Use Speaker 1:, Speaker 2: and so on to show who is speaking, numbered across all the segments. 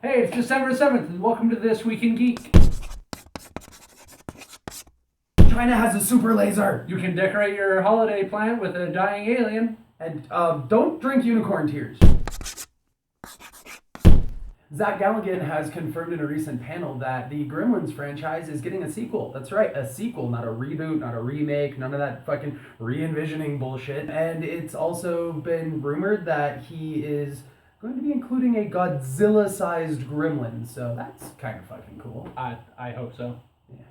Speaker 1: Hey, it's December 7th, and welcome to This Week in Geek.
Speaker 2: China has a super laser!
Speaker 1: You can decorate your holiday plant with a dying alien.
Speaker 2: And, don't drink unicorn tears. Zach Galligan has confirmed in a recent panel that the Gremlins franchise is getting a sequel. That's right, a sequel, not a reboot, not a remake, none of that fucking re-envisioning bullshit. And it's also been rumored that he is going to be including a Godzilla-sized gremlin, so that's kind of fucking cool.
Speaker 1: I hope so.
Speaker 2: Yeah.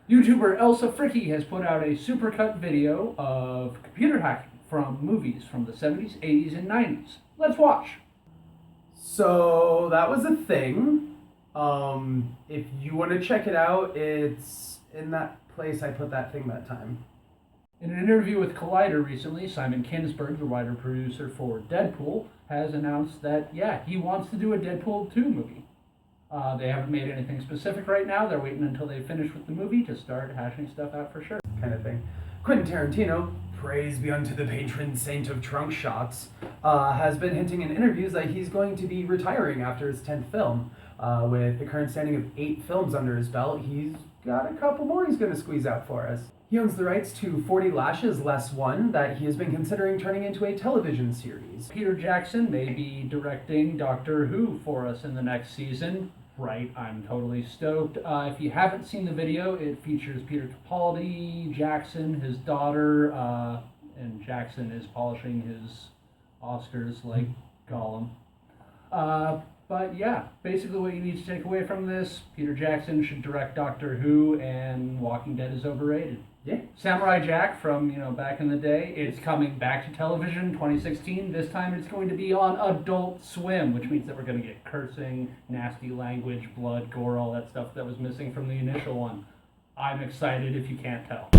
Speaker 1: YouTuber Elsa Fricky has put out a supercut video of computer hacking from movies from the 70s, 80s, and 90s. Let's watch.
Speaker 2: So that was a thing. If you want to check it out, it's in that place I put that thing that time.
Speaker 1: In an interview with Collider recently, Simon Kinberg, the writer-producer for Deadpool, has announced that, he wants to do a Deadpool 2 movie. They haven't made anything specific right now. They're waiting until they finish with the movie to start hashing stuff out for sure.
Speaker 2: Kind of thing. Quentin Tarantino, praise be unto the patron saint of trunk shots, has been hinting in interviews that he's going to be retiring after his 10th film. With the current standing of 8 films under his belt, he's got a couple more he's going to squeeze out for us. He owns the rights to 40 Lashes Less One that he has been considering turning into a television series.
Speaker 1: Peter Jackson may be directing Doctor Who for us in the next season. Right, I'm totally stoked. If you haven't seen the video, it features Peter Capaldi, Jackson, his daughter, and Jackson is polishing his Oscars like Gollum. But yeah, basically what you need to take away from this, Peter Jackson should direct Doctor Who, and Walking Dead is overrated.
Speaker 2: Yeah.
Speaker 1: Samurai Jack from, back in the day, it's coming back to television 2016. This time it's going to be on Adult Swim, which means that we're going to get cursing, nasty language, blood, gore, all that stuff that was missing from the initial one. I'm excited if you can't tell.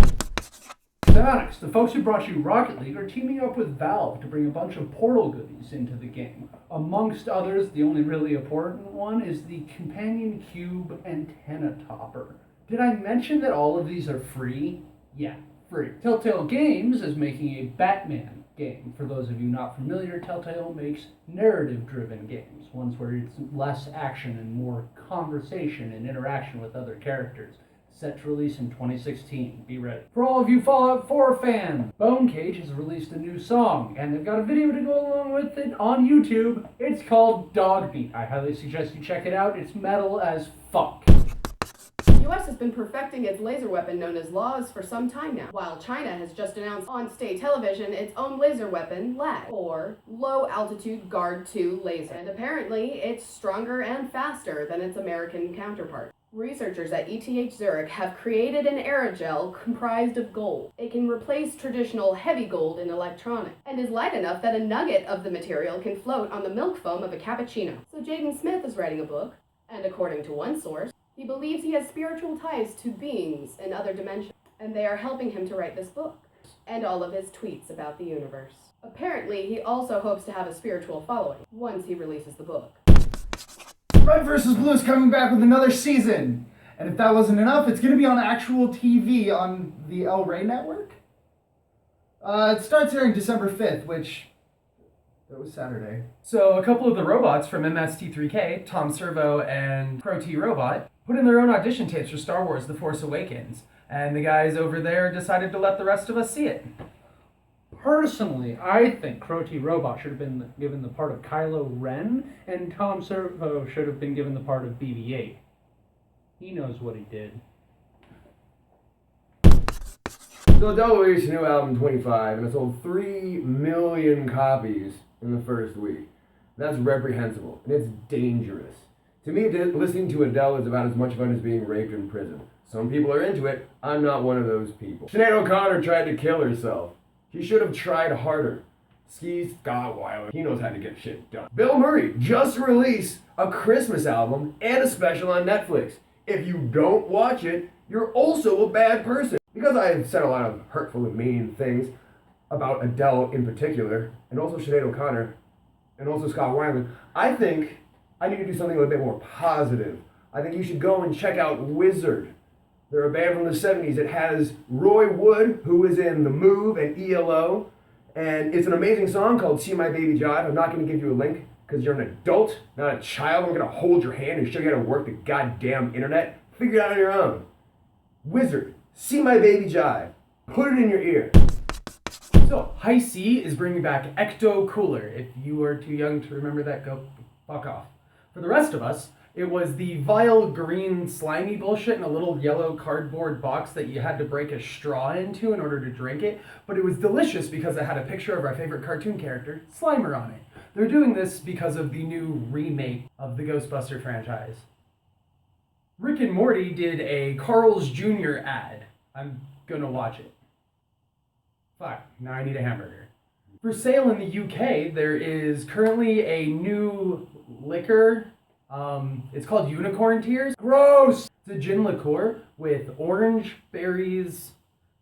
Speaker 1: Psyonix, the folks who brought you Rocket League, are teaming up with Valve to bring a bunch of Portal goodies into the game. Amongst others, the only really important one is the Companion Cube Antenna Topper. Did I mention that all of these are free? Yeah, free. Telltale Games is making a Batman game. For those of you not familiar, Telltale makes narrative-driven games, ones where it's less action and more conversation and interaction with other characters. Set to release in 2016. Be ready. For all of you Fallout 4 fans, Bone Cage has released a new song, and they've got a video to go along with it on YouTube. It's called Dogbeat. I highly suggest you check it out. It's metal as fuck.
Speaker 3: The US has been perfecting its laser weapon known as LAWS for some time now, while China has just announced on state television its own laser weapon, LAG, or Low Altitude Guard 2 Laser. And apparently, it's stronger and faster than its American counterpart. Researchers at ETH Zurich have created an aerogel comprised of gold. It can replace traditional heavy gold in electronics, and is light enough that a nugget of the material can float on the milk foam of a cappuccino. So Jaden Smith is writing a book, and according to one source, he believes he has spiritual ties to beings in other dimensions, and they are helping him to write this book, and all of his tweets about the universe. Apparently, he also hopes to have a spiritual following once he releases the book.
Speaker 2: Red vs. Blue is coming back with another season. And if that wasn't enough, it's going to be on actual TV on the El Rey network. It starts airing December 5th, which... that was Saturday. So a couple of the robots from MST3K, Tom Servo and Pro T Robot, put in their own audition tapes for Star Wars The Force Awakens. And the guys over there decided to let the rest of us see it.
Speaker 1: Personally, I think Crow T Robot should have been given the part of Kylo Ren, and Tom Servo should have been given the part of BB-8. He knows what he did.
Speaker 4: So Adele released a new album, 25, and it sold 3 million copies in the first week. That's reprehensible, and it's dangerous. To me, listening to Adele is about as much fun as being raped in prison. Some people are into it. I'm not one of those people. Sinead O'Connor tried to kill herself. She should have tried harder. Scott Weiler, he knows how to get shit done. Bill Murray just released a Christmas album and a special on Netflix. If you don't watch it, you're also a bad person. Because I've said a lot of hurtful and mean things about Adele in particular, and also Sinead O'Connor, and also Scott Weiland, I think I need to do something a little bit more positive. I think you should go and check out Wizzard. They're a band from the 70s. It has Roy Wood, who is in The Move and ELO, and it's an amazing song called See My Baby Jive. I'm not going to give you a link Because you're an adult, not a child. I'm gonna hold your hand and show you how to work the goddamn internet. Figure it out on your own. Wizzard, see my baby jive. Put it in your ear.
Speaker 5: So, High C is bringing back Ecto Cooler. If you are too young to remember that, go fuck off. For the rest of us, it was the vile green slimy bullshit in a little yellow cardboard box that you had to break a straw into in order to drink it, but it was delicious because it had a picture of our favorite cartoon character, Slimer, on it. They're doing this because of the new remake of the Ghostbuster franchise. Rick and Morty did a Carl's Jr. ad. I'm gonna watch it. Fuck, now I need a hamburger. For sale in the UK, there is currently a new liquor. It's called Unicorn Tears. Gross! It's a gin liqueur with orange, berries,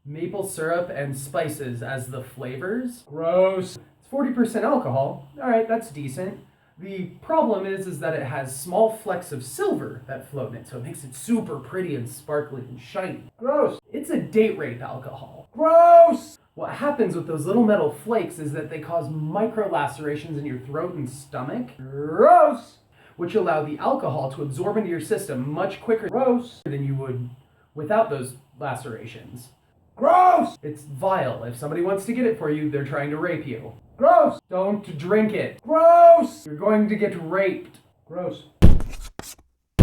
Speaker 5: maple syrup, and spices as the flavors. Gross. It's 40% alcohol. Alright, that's decent. The problem is that it has small flecks of silver that float in it, so it makes it super pretty and sparkly and shiny. Gross. It's a date rape alcohol. Gross! What happens with those little metal flakes is that they cause micro lacerations in your throat and stomach. Gross! Which allow the alcohol to absorb into your system much quicker than you would without those lacerations. Gross! It's vile. If somebody wants to get it for you, they're trying to rape you. Gross! Don't drink it. Gross! You're going to get raped. Gross.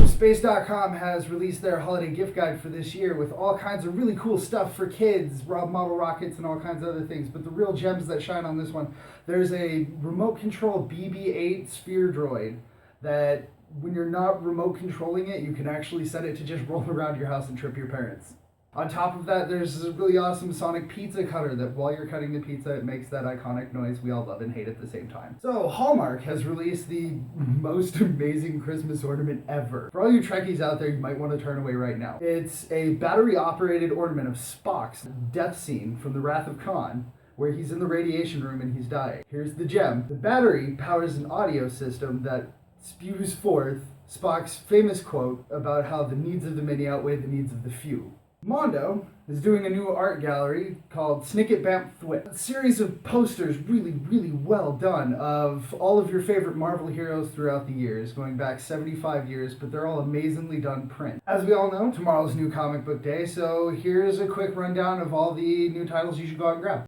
Speaker 2: Space.com has released their holiday gift guide for this year with all kinds of really cool stuff for kids, model rockets and all kinds of other things. But the real gems that shine on this one, there's a remote control BB-8 sphere droid that when you're not remote controlling it, you can actually set it to just roll around your house and trip your parents. On top of that, there's a really awesome sonic pizza cutter that while you're cutting the pizza, it makes that iconic noise we all love and hate at the same time. So Hallmark has released the most amazing Christmas ornament ever. For all you Trekkies out there, you might want to turn away right now. It's a battery-operated ornament of Spock's death scene from The Wrath of Khan, where he's in the radiation room and he's dying. Here's the gem. The battery powers an audio system that spews forth Spock's famous quote about how the needs of the many outweigh the needs of the few. Mondo is doing a new art gallery called Snicket Bamp Thwip. A series of posters, really well done, of all of your favorite Marvel heroes throughout the years, going back 75 years, but they're all amazingly done print. As we all know, tomorrow's New Comic Book Day, so here's a quick rundown of all the new titles you should go out and grab.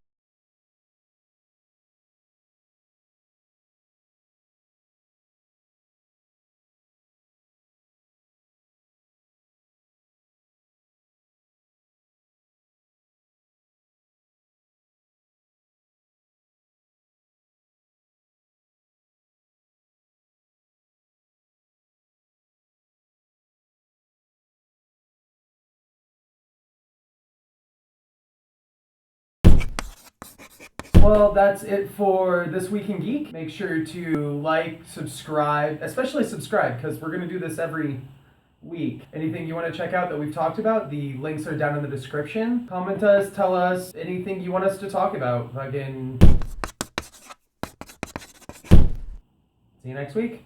Speaker 5: Well, that's it for This Week in Geek. Make sure to like, subscribe, especially subscribe, because we're going to do this every week. Anything you want to check out that we've talked about, the links are down in the description. Comment us, tell us anything you want us to talk about. Again, see you next week.